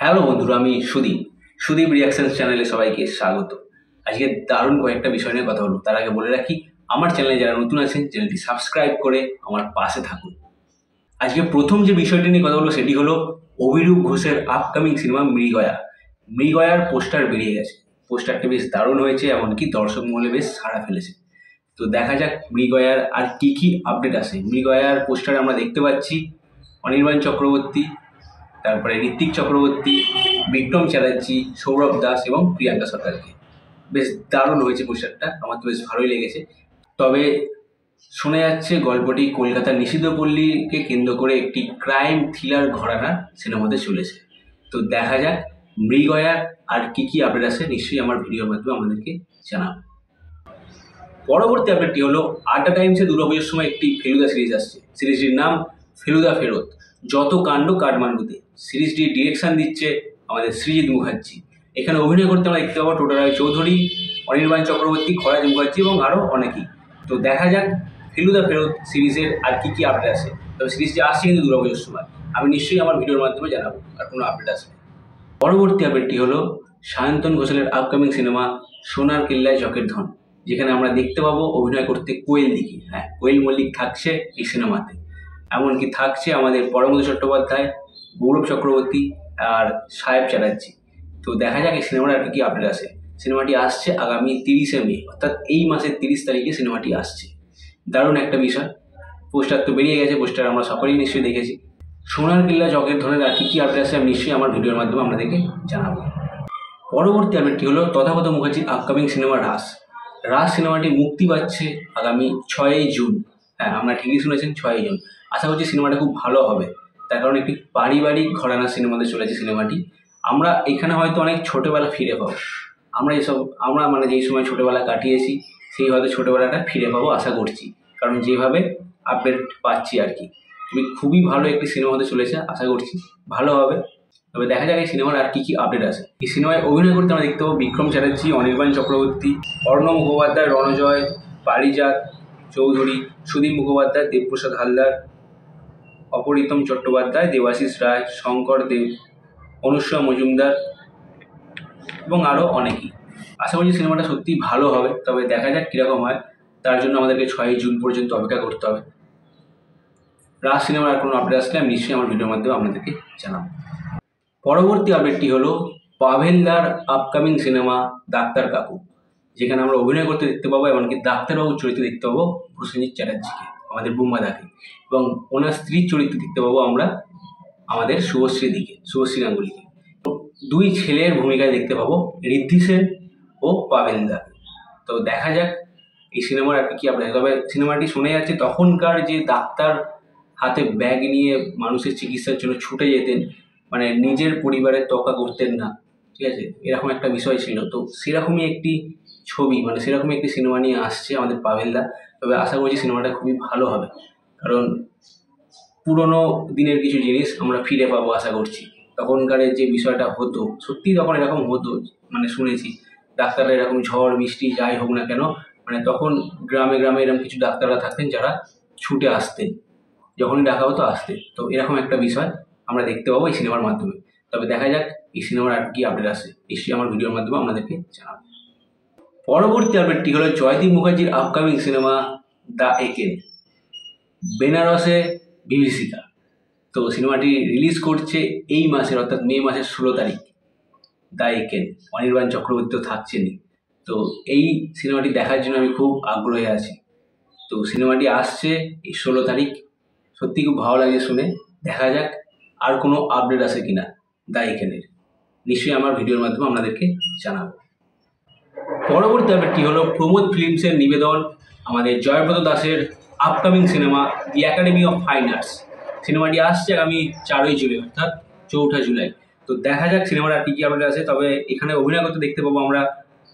Hello বন্ধুরা, আমি Sudip reactions চ্যানেলে সবাইকে স্বাগত। আজকে দারুণ কয়েকটা বিষয় নিয়ে কথা বলবো। তার আগে বলে রাখি, আমার চ্যানেলে যারা নতুন আছেন চ্যানেলটি সাবস্ক্রাইব করে আমার পাশে থাকুন। আজকে প্রথম যে বিষয়টি নিয়ে কথা বলবো সেটি হলো অভিরূপ ঘোষের আপকামিং সিনেমা মৃগয়ার পোস্টার বেরিয়ে গেছে। পোস্টারটা বেশ দারুণ হয়েছে, এমনকি দর্শক মহলে বেশ সাড়া ফেলেছে। তো দেখা যাক মৃগয়ার আর কি আপডেট আসে। মৃগয়ার পোস্টারে আমরা দেখতে পাচ্ছি অনির্বাণ চক্রবর্তী, তারপরে ঋত্বিক চক্রবর্তী, বিক্রম চ্যাটার্জি, সৌরভ দাস এবং প্রিয়াঙ্কা সরকারকে। বেশ দারুণ হয়েছে পোস্টারটা, আমার তো বেশ ভালোই লেগেছে। তবে শোনা যাচ্ছে গল্পটি কলকাতার নিষিদ্ধ পল্লীকে কেন্দ্র করে একটি ক্রাইম থ্রিলার ঘরানা সিনেমাতে চলেছে। তো দেখা যাক মৃগয়ার আর কি আপডেট আসে, নিশ্চয়ই আমার ভিডিওর মাধ্যমে আমাদেরকে জানাবো। পরবর্তী আপডেটটি হলো আড্ডা টাইমসে দুর্গাপুজোর সময় একটি ফেলুদা সিরিজ আসছে। সিরিজটির নাম ফেলুদা ফেরত, যত কাণ্ড কাঠমান্ডুতে। সিরিজটির ডিরেকশন দিচ্ছে আমাদের সৃজিত মুখার্জি। এখানে অভিনয় করতে আমরা দেখতে পাবো টোটা রায় চৌধুরী, অনির্বাণ চক্রবর্তী, খরাজ মুখার্জি এবং আরও অনেকেই। তো দেখা যাক ফেলুদা ফেরত সিরিজের আর কি আপডেট আসে। তবে সিরিজটি আসছে কিন্তু দুর্গাপুজোর সময়, আমি নিশ্চয়ই আমার ভিডিওর মাধ্যমে জানাবো আর কোনো আপডেট আসবে। পরবর্তী আপডেটটি হলো সায়ন্তন ঘোষালের আপকামিং সিনেমা সোনার কেল্লায় চকের ধন, যেখানে আমরা দেখতে পাবো অভিনয় করতে কোয়েল দিঘি। হ্যাঁ, কোয়েল মল্লিক থাকছে এই সিনেমাতে, এমনকি থাকছে আমাদের পরমব্রত চট্টোপাধ্যায়, গৌরব চক্রবর্তী আর সাহেব চ্যাটার্জি। তো দেখা যাক এই সিনেমার আর কি আপডেট আসে। সিনেমাটি আসছে আগামী 30শে মে, অর্থাৎ এই মাসের 30 তারিখে সিনেমাটি আসছে। দারুণ একটা বিষয়। পোস্টার তো বেরিয়ে গেছে, পোস্টার আমরা সকলেই নিশ্চয়ই দেখেছি। সোনার কেল্লা চকের ধনের আর কি আপডেট আসে আমি নিশ্চয়ই আমার ভিডিওর মাধ্যমে আপনাদেরকে জানাবো। পরবর্তী আপডেটটি হলো তথাগত মুখার্জির আপকামিং সিনেমা রাজ সিনেমাটি মুক্তি পাচ্ছে আগামী 6ই জুন। হ্যাঁ, আমরা ঠিকই শুনেছেন, 6ই জুন। আশা করছি সিনেমাটা খুব ভালো হবে, তার কারণ একটি পারিবারিক ঘরানা সিনেমাতে চলেছে সিনেমাটি। আমরা এখানে হয়তো অনেক ছোটোবেলা ফিরে পাবো। আমরা মানে যেই সময় ছোটোবেলা কাটিয়েছি সেই হয়তো ছোটোবেলাটা ফিরে পাবো আশা করছি, কারণ যেভাবে আপডেট পাচ্ছি আর কি। খুবই ভালো একটি সিনেমা হতে চলেছে, আশা করছি ভালো হবে। তবে দেখা যাক এই সিনেমার আর কি আপডেট আছে। এই সিনেমায় অভিনয় করতে আমরা দেখতে পাবো বিক্রম চ্যাটার্জি, অনির্বাণ চক্রবর্তী, অর্ণব মুখোপাধ্যায়, রণজয়, পারিজাত চৌধুরী, সুদীপ মুখোপাধ্যায়, দেবপ্রসাদ হালদার, অপরিতম চট্টোপাধ্যায়, দেবাশিস রায়, শঙ্কর দেব, অনুসয়া মজুমদার এবং আরও অনেকেই। আশা করছি সিনেমাটা সত্যিই ভালো হবে, তবে দেখা যাক কীরকম হয়। তার জন্য আমাদেরকে 6ই জুন পর্যন্ত অপেক্ষা করতে হবে। রাজ সিনেমার আর কোনো আপডেট আসলে আমি নিশ্চয়ই আমার ভিডিওর মাধ্যমে আপনাদেরকে জানাবো। পরবর্তী আপডেটটি হলো পাভেলদার আপকামিং সিনেমা ডাক্তার কাকু, যেখানে আমরা অভিনয় করতে দেখতে পাবো, এমনকি ডাক্তারবাবুর চরিত্রে দেখতে পাবো প্রসেনজিৎ চ্যাটার্জিকে, আমাদের বুম্বাদাকে, এবং ওনার স্ত্রীর চরিত্রে দেখতে পাবো আমরা আমাদের শুভশ্রী গাঙ্গুলিকে। দুই ছেলের ভূমিকায় দেখতে পাবো ঋদ্ধি সেন ও পাভেলদাকে। তো দেখা যাক এই সিনেমার আর কি আপডেট। তবে সিনেমাটি শুনে যাচ্ছে তখনকার যে ডাক্তার হাতে ব্যাগ নিয়ে মানুষের চিকিৎসার জন্য ছুটে যেতেন, মানে নিজের পরিবারের তোয়াক্কা করতেন না, ঠিক আছে, এরকম একটা বিষয় ছিল। তো সেরকমই একটি ছবি, মানে সেরকমই একটি সিনেমা নিয়ে আসছে আমাদের পাভেলদা। তবে আশা করছি সিনেমাটা খুবই ভালো হবে, কারণ পুরনো দিনের কিছু জিনিস আমরা ফিরে পাবো আশা করছি। তখনকার যে বিষয়টা হতো, সত্যি তখন এরকম হতো, মানে শুনেছি ডাক্তাররা এরকম ঝড় বৃষ্টি যাই হোক না কেন, মানে তখন গ্রামে এরকম কিছু ডাক্তাররা থাকতেন যারা ছুটে আসতেন, যখনই ডাকা হতো আসতে। তো এরকম একটা বিষয় আমরা দেখতে পাবো এই সিনেমার মাধ্যমে। তবে দেখা যাক এই সিনেমার আর কি আপডেট আসে, নিশ্চয়ই আমার ভিডিওর মাধ্যমে আপনাদেরকে জানাবো। পরবর্তী আপডেটটি হলো জয়দীপ মুখার্জির আপকামিং সিনেমা দ্য একেন, বেনারসে বিভীষিকা। তো সিনেমাটি রিলিজ করছে এই মাসের, অর্থাৎ মে মাসের 16 তারিখ। দ্য একেন, অনির্বাণ চক্রবর্তীও থাকছেনই। তো এই সিনেমাটি দেখার জন্য আমি খুব আগ্রহী আছি। তো সিনেমাটি আসছে এই 16 তারিখ। সত্যি খুব ভালো লাগে শুনে। দেখা যাক আর কোনো আপডেট আসে কিনা দ্য একেনের, নিশ্চয়ই আমার ভিডিওর মাধ্যমে আপনাদেরকে জানাবো। পরবর্তী আপডেটটি হলো প্রমোদ ফিল্মসের নিবেদন আমাদের জয়ব্রত দাসের upcoming cinema the academy of fine arts. সিনেমাটি আসছে আগামী 4ই জুলাই, অর্থাৎ 4ঠা জুলাই। তো দেখা যাক সিনেমার আর কি আপডেট আছে। তবে এখানে অভিনয় করতে দেখতে পাবো আমরা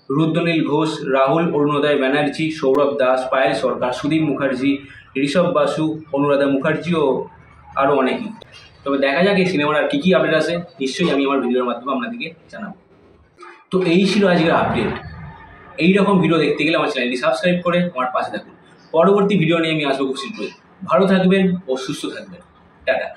রুদ্রনীল ঘোষ, রাহুল অরুণোদয় ব্যানার্জি, সৌরভ দাস, পায়েল সরকার, সুদীপ মুখার্জি, ঋষভ বাসু, অনুরাধা মুখার্জি ও আরও অনেকেই। তবে দেখা যাক এই সিনেমার আর কি আপডেট আছে, নিশ্চয়ই আমি আমার ভিডিওর মাধ্যমে আপনাদেরকে জানাবো। তো এই ছিল আজকের আপডেট। এইরকম ভিডিও দেখতে গেলে আমার চ্যানেলটি সাবস্ক্রাইব করে আমার পাশে থাকুন। পরবর্তী ভিডিও নিয়ে আমি আসবো খুব শীঘ্রই। ভালো থাকবেন ও সুস্থ থাকবেন। টাটা।